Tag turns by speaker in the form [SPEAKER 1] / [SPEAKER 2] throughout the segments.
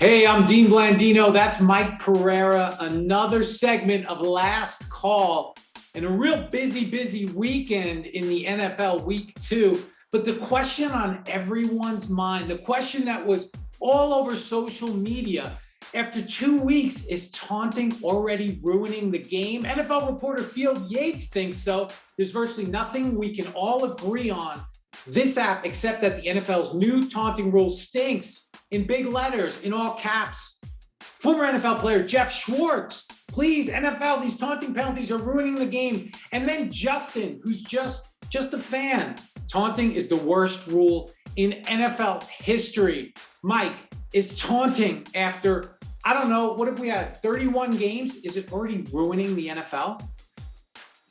[SPEAKER 1] Hey, I'm Dean Blandino. That's Mike Pereira. Another segment of Last Call and a real busy weekend in the NFL week 2. But the question on everyone's mind, the question that was all over social media after 2 weeks, is taunting already ruining the game? NFL reporter Field Yates thinks so. There's virtually nothing we can all agree on this app except that the NFL's new taunting rule stinks. In big letters, in all caps. Former NFL player Jeff Schwartz, please, NFL, these taunting penalties are ruining the game. And then Justin, who's just a fan. Taunting is the worst rule in NFL history. Mike, is taunting after, I don't know, what if we had 31 games? Is it already ruining the NFL?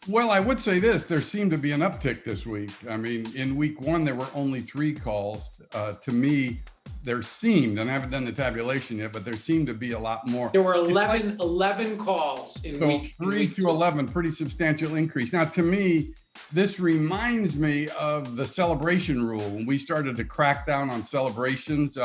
[SPEAKER 2] Well, I would say this, there seemed to be an uptick this week. I mean, in week 1, there were only 3 calls. To me, there seemed, and I haven't done the tabulation yet, but there seemed to be a lot more.
[SPEAKER 1] There were 11 calls in week
[SPEAKER 2] 3 to 11, pretty substantial increase. Now, to me, this reminds me of the celebration rule when we started to crack down on celebrations.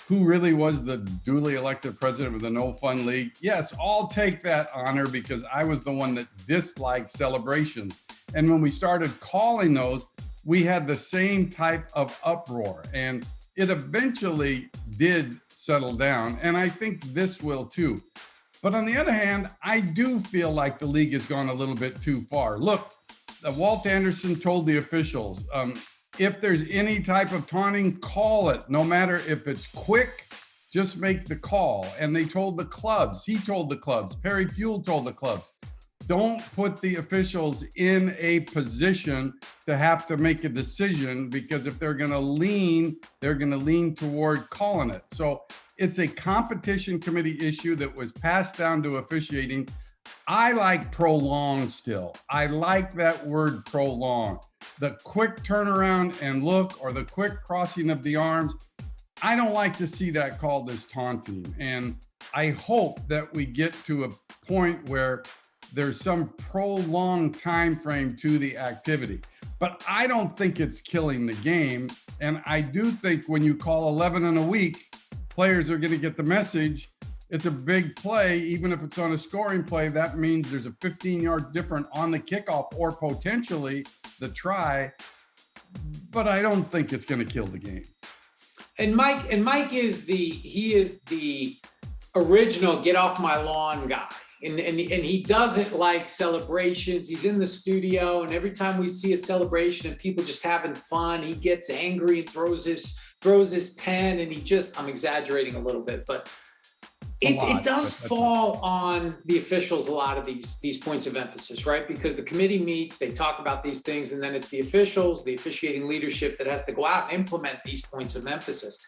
[SPEAKER 2] Who really was the duly elected president of the No Fun League? Yes, I'll take that honor because I was the one that disliked celebrations. And when we started calling those, we had the same type of uproar. And it eventually did settle down, and I think this will too. But on the other hand, I do feel like the league has gone a little bit too far. Look, Walt Anderson told the officials, if there's any type of taunting, call it. No matter if it's quick, just make the call. And they told the clubs, he told the clubs, Perry Fuel told the clubs, don't put the officials in a position to have to make a decision, because if they're going to lean toward calling it. So it's a competition committee issue that was passed down to officiating. I like prolong still. I like that word prolong. The quick turnaround and look, or the quick crossing of the arms. I don't like to see that called as taunting. And I hope that we get to a point where there's some prolonged time frame to the activity. But I don't think it's killing the game. And I do think when you call 11 in a week, players are going to get the message. It's a big play. Even if it's on a scoring play, that means there's a 15-yard difference on the kickoff or potentially the try. But I don't think it's going to kill the game.
[SPEAKER 1] And Mike is the original get off my lawn guy. And he doesn't like celebrations. He's in the studio, and every time we see a celebration and people just having fun, he gets angry and throws his pen, and I'm exaggerating a little bit, but it does fall on the officials, a lot of these points of emphasis, right? Because the committee meets, they talk about these things, and then it's the officials, the officiating leadership that has to go out and implement these points of emphasis.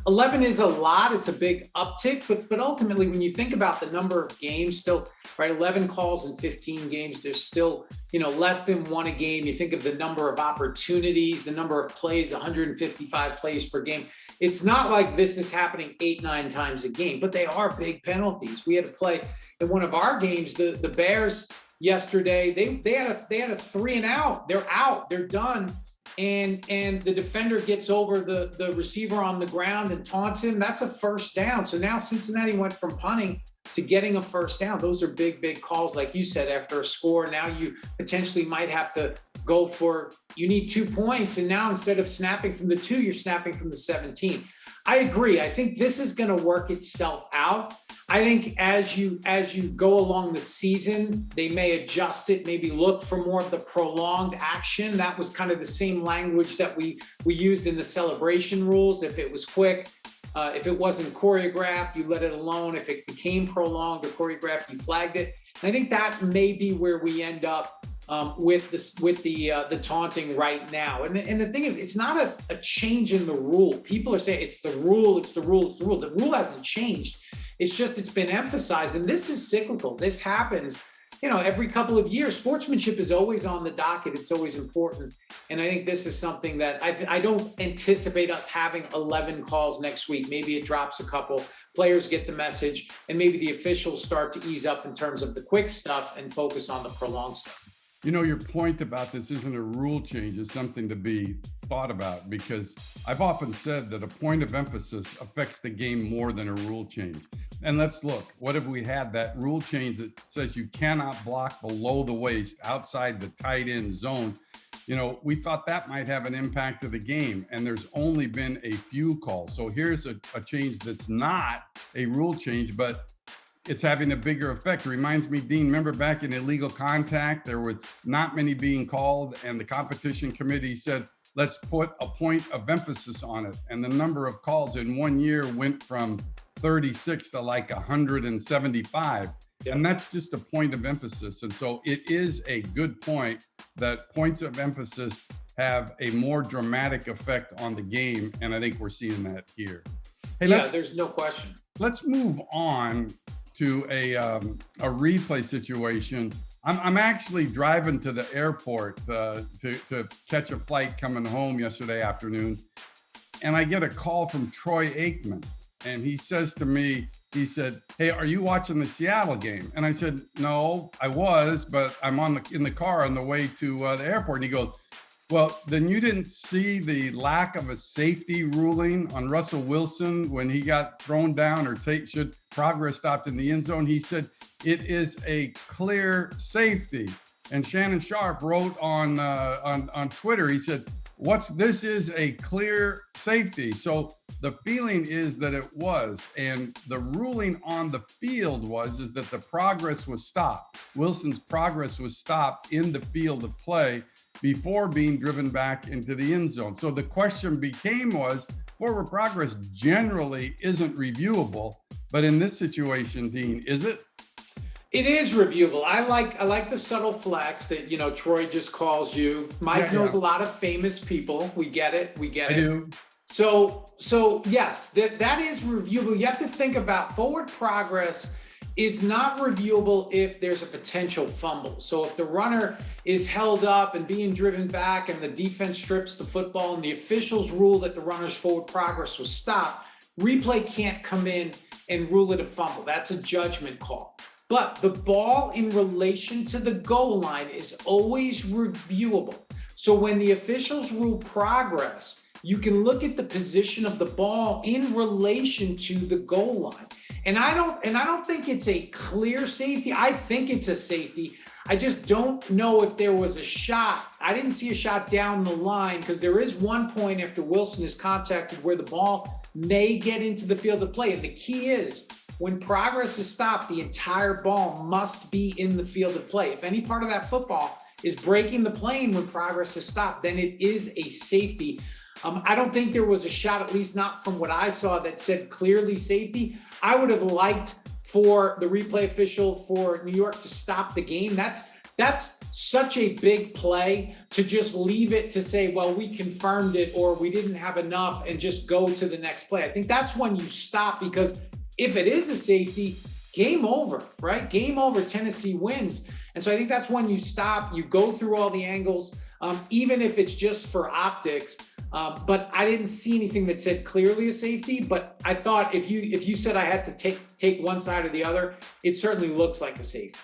[SPEAKER 1] 11 is a lot. It's a big uptick, but ultimately, when you think about the number of games still, right, 11 calls in 15 games, there's still, less than 1 a game. You think of the number of opportunities, the number of plays, 155 plays per game. It's not like this is happening 8-9 times a game, but they are big penalties. We had to play in one of our games, the Bears yesterday, they had a 3 and out. They're out, they're done. And the defender gets over the receiver on the ground and taunts him. That's a first down. So now Cincinnati went from punting to getting a first down. Those are big calls, like you said, after a score. Now you potentially might have to go for, you need 2 points. And now instead of snapping from the 2, you're snapping from the 17. I agree. I think this is going to work itself out. I think as you go along the season, they may adjust it, maybe look for more of the prolonged action. That was kind of the same language that we used in the celebration rules. If it was quick, if it wasn't choreographed, you let it alone. If it became prolonged or choreographed, you flagged it. And I think that may be where we end up with the taunting right now. And the thing is, it's not a change in the rule. People are saying it's the rule. The rule hasn't changed. It's been emphasized, and this is cyclical. This happens, every couple of years. Sportsmanship is always on the docket. It's always important. And I think this is something that I don't anticipate us having 11 calls next week. Maybe it drops a couple. Players get the message, and maybe the officials start to ease up in terms of the quick stuff and focus on the prolonged stuff.
[SPEAKER 2] You know, your point about this isn't a rule change is something to be thought about, because I've often said that a point of emphasis affects the game more than a rule change. And let's look, what have we had? That rule change that says you cannot block below the waist outside the tight end zone. You know, we thought that might have an impact to the game, and there's only been a few calls. So here's a change that's not a rule change, but it's having a bigger effect. It reminds me, Dean, remember back in illegal contact, there was not many being called, and the competition committee said, let's put a point of emphasis on it. And the number of calls in 1 year went from 36 to like 175. And that's just a point of emphasis. And so it is a good point that points of emphasis have a more dramatic effect on the game. And I think we're seeing that here. Hey,
[SPEAKER 1] yeah, there's no question.
[SPEAKER 2] Let's move on to a replay situation. I'm actually driving to the airport to catch a flight coming home yesterday afternoon. And I get a call from Troy Aikman. And he says to me, he said, hey, are you watching the Seattle game? And I said, no, I was, but I'm in the car on the way to the airport. And he goes, well, then you didn't see the lack of a safety ruling on Russell Wilson when he got thrown down or should progress stopped in the end zone? He said, it is a clear safety. And Shannon Sharp wrote on Twitter, he said, this is a clear safety. So the feeling is that it was, and the ruling on the field is that the progress was stopped. Wilson's progress was stopped in the field of play before being driven back into the end zone. So the question was, forward progress generally isn't reviewable, but in this situation, Dean, is it?
[SPEAKER 3] It is reviewable. I like the subtle flex that, you know, Troy just calls you. Mike knows a lot of famous people. We get it.
[SPEAKER 2] I do.
[SPEAKER 3] So yes, that is reviewable. You have to think about forward progress is not reviewable if there's a potential fumble. So if the runner is held up and being driven back and the defense strips the football and the officials rule that the runner's forward progress was stopped, replay can't come in and rule it a fumble. That's a judgment call. But the ball in relation to the goal line is always reviewable. So when the officials rule progress, you can look at the position of the ball in relation to the goal line. And I don't think it's a clear safety. I think it's a safety. I just don't know if there was a shot. I didn't see a shot down the line, because there is one point after Wilson is contacted where the ball may get into the field of play. And the key is, when progress is stopped, the entire ball must be in the field of play. If any part of that football is breaking the plane when progress is stopped, then it is a safety. I don't think there was a shot, at least not from what I saw, that said clearly safety. I would have liked for the replay official for New York to stop the game. That's such a big play to just leave it to say, well, we confirmed it or we didn't have enough and just go to the next play. I think that's when you stop, because if it is a safety, game over, right? Game over, Tennessee wins. And so I think that's when you stop, you go through all the angles, even if it's just for optics. But I didn't see anything that said clearly a safety, but I thought if you said I had to take one side or the other, it certainly looks like a safety.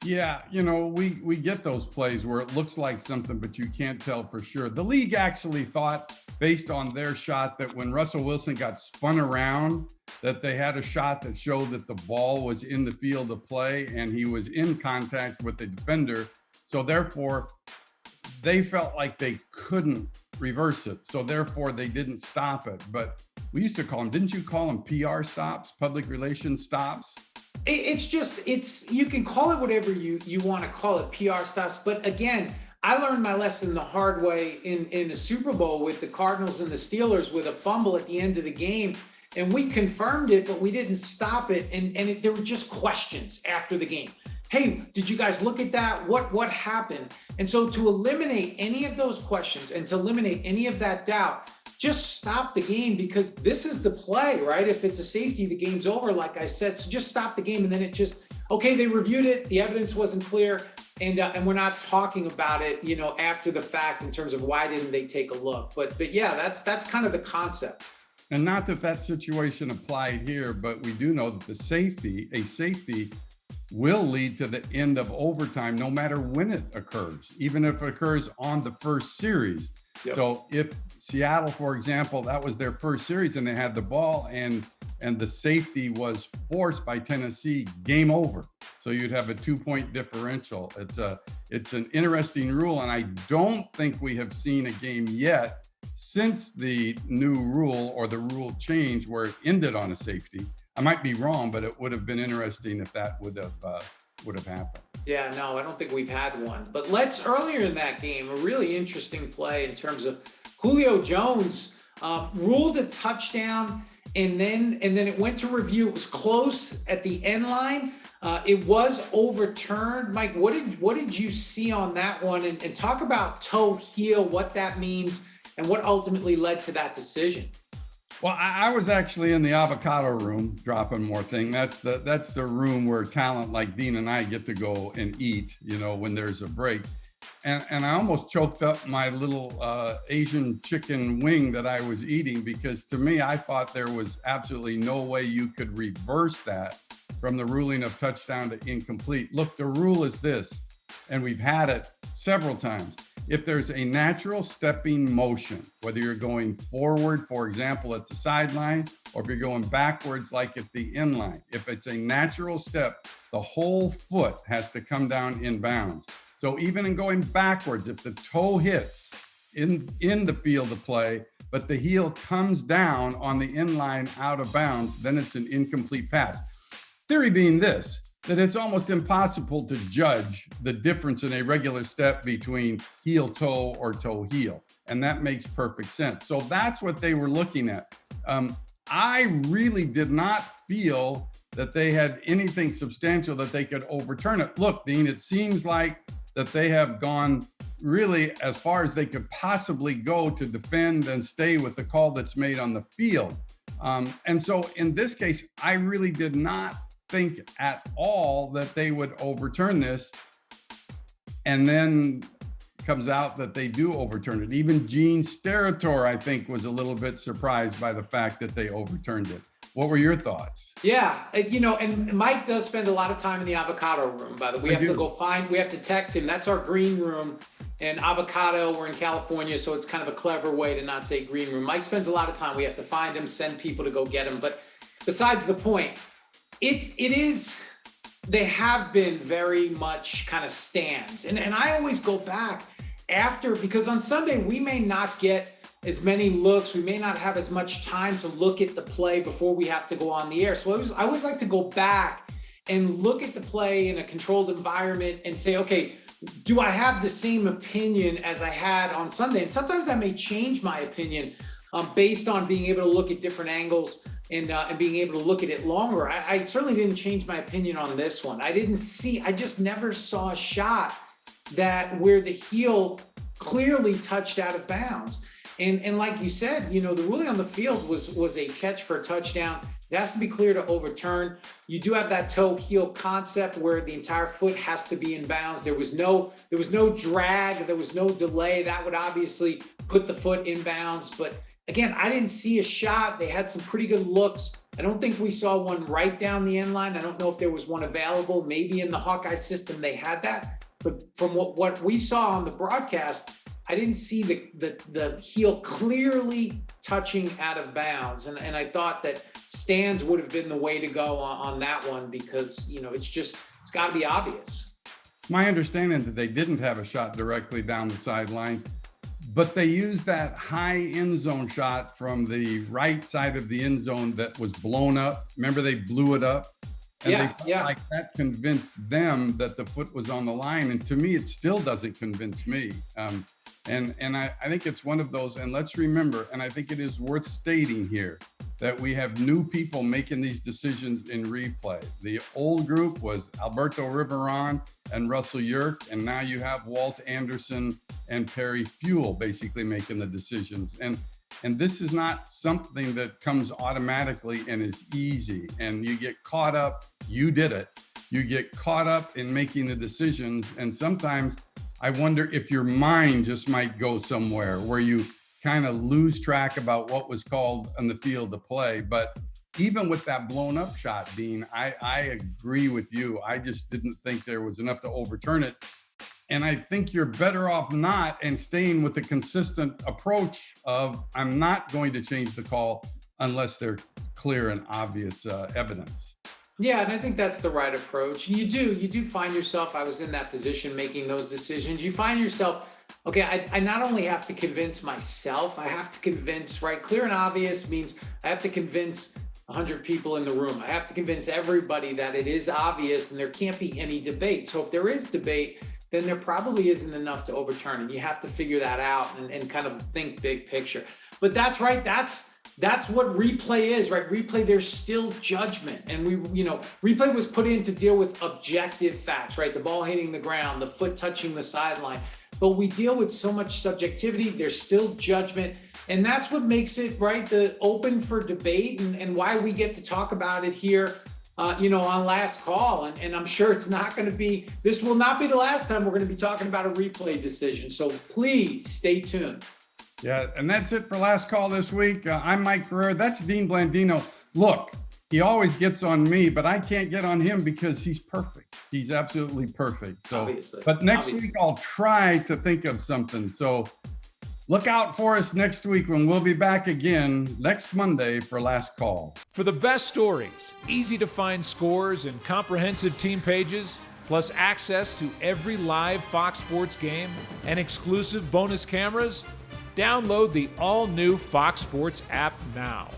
[SPEAKER 2] Yeah, you know, we get those plays where it looks like something, but you can't tell for sure. The league actually thought, based on their shot, that when Russell Wilson got spun around, that they had a shot that showed that the ball was in the field of play and he was in contact with the defender. So therefore, they felt like they couldn't reverse it. So therefore, they didn't stop it. But we used to call them, didn't you call them PR stops, public relations stops?
[SPEAKER 3] It's you can call it whatever you want to call it, PR stops. But again, I learned my lesson the hard way in a Super Bowl with the Cardinals and the Steelers with a fumble at the end of the game. And we confirmed it, but we didn't stop it. And there were just questions after the game. Hey, did you guys look at that? What happened? And so to eliminate any of those questions and to eliminate any of that doubt, just stop the game, because this is the play, right? If it's a safety, the game's over, like I said. So just stop the game, and then it just, okay, they reviewed it, the evidence wasn't clear, and we're not talking about it, you know, after the fact in terms of why didn't they take a look. But yeah, that's kind of the concept.
[SPEAKER 2] And not that situation applied here, but we do know that a safety will lead to the end of overtime, no matter when it occurs, even if it occurs on the first series. Yep. So if Seattle, for example, that was their first series and they had the ball and the safety was forced by Tennessee, game over. So you'd have a 2-point differential. It's an interesting rule, and I don't think we have seen a game yet since the new rule or the rule change where it ended on a safety. I might be wrong, but it would have been interesting if that would have happened.
[SPEAKER 1] Yeah, no, I don't think we've had one. But earlier in that game, a really interesting play in terms of Julio Jones ruled a touchdown, and then it went to review. It was close at the end line. It was overturned. Mike, what did you see on that one? And talk about toe heel, what that means, and what ultimately led to that decision.
[SPEAKER 2] Well, I was actually in the avocado room dropping more thing. That's the room where talent like Dean and I get to go and eat, when there's a break. And I almost choked up my little Asian chicken wing that I was eating, because to me, I thought there was absolutely no way you could reverse that from the ruling of touchdown to incomplete. Look, the rule is this, and we've had it several times. If there's a natural stepping motion, whether you're going forward, for example, at the sideline, or if you're going backwards, like at the end line, if it's a natural step, the whole foot has to come down in bounds. So even in going backwards, if the toe hits in the field of play, but the heel comes down on the end line out of bounds, then it's an incomplete pass. Theory being this, that it's almost impossible to judge the difference in a regular step between heel toe or toe heel. And that makes perfect sense. So that's what they were looking at. I really did not feel that they had anything substantial that they could overturn it. Look, Dean, it seems like that they have gone really as far as they could possibly go to defend and stay with the call that's made on the field. And so in this case, I really did not think at all that they would overturn this, and then comes out that they do overturn it. Even Gene Steratore, I think, was a little bit surprised by the fact that they overturned it. What were your thoughts?
[SPEAKER 1] Yeah, and Mike does spend a lot of time in the avocado room. By the way, we have to text him. That's our green room. And avocado, we're in California, so it's kind of a clever way to not say green room. Mike spends a lot of time. We have to find him, send people to go get him. But besides the point, they have been very much kind of stands. And I always go back because on Sunday, we may not get as many looks. We may not have as much time to look at the play before we have to go on the air. So I always like to go back and look at the play in a controlled environment and say, okay, do I have the same opinion as I had on Sunday? And sometimes I may change my opinion based on being able to look at different angles and being able to look at it longer. I certainly didn't change my opinion on this one. I just never saw a shot where the heel clearly touched out of bounds. And like you said, the ruling on the field was a catch for a touchdown. It has to be clear to overturn. You do have that toe heel concept where the entire foot has to be in bounds. There was no drag, there was no delay. That would obviously put the foot in bounds. But again, I didn't see a shot. They had some pretty good looks. I don't think we saw one right down the end line. I don't know if there was one available. Maybe in the Hawkeye system they had that. But from what we saw on the broadcast, I didn't see the heel clearly touching out of bounds. And I thought that stands would have been the way to go on that one, because, it's got to be obvious.
[SPEAKER 2] My understanding that they didn't have a shot directly down the sideline, but they used that high end zone shot from the right side of the end zone that was blown up. Remember, they blew it up? And they felt like that convinced them that the foot was on the line. And to me, it still doesn't convince me. And I think it's one of those, and let's remember, and I think it is worth stating here, that we have new people making these decisions in replay. The old group was Alberto Riveron and Russell Yerk, and now you have Walt Anderson and Perry Fuel basically making the decisions. And this is not something that comes automatically and is easy. And you get caught up, you did it. You get caught up in making the decisions. And sometimes I wonder if your mind just might go somewhere where you kind of lose track about what was called on the field of play. But even with that blown up shot, Dean, I agree with you. I just didn't think there was enough to overturn it. And I think you're better off not and staying with the consistent approach of I'm not going to change the call unless there's clear and obvious evidence.
[SPEAKER 1] Yeah, and I think that's the right approach. You do find yourself, I was in that position making those decisions. You find yourself, okay, I not only have to convince myself, I have to convince, right? Clear and obvious means I have to convince 100 people in the room. I have to convince everybody that it is obvious and there can't be any debate. So if there is debate, then there probably isn't enough to overturn. And you have to figure that out and kind of think big picture. But that's right. That's what replay is, right? Replay, there's still judgment. And replay was put in to deal with objective facts, right? The ball hitting the ground, the foot touching the sideline. But we deal with so much subjectivity. There's still judgment. And that's what makes it, right, the open for debate and why we get to talk about it here on Last Call. And I'm sure this will not be the last time we're going to be talking about a replay decision. So please stay tuned.
[SPEAKER 2] Yeah, and that's it for Last Call this week. I'm Mike Pereira. That's Dean Blandino. Look, he always gets on me, but I can't get on him because he's perfect. He's absolutely perfect. So,
[SPEAKER 1] obviously.
[SPEAKER 2] But next week I'll try to think of something. So look out for us next week when we'll be back again next Monday for Last Call.
[SPEAKER 4] For the best stories, easy to find scores, and comprehensive team pages, plus access to every live Fox Sports game and exclusive bonus cameras, download the all-new Fox Sports app now.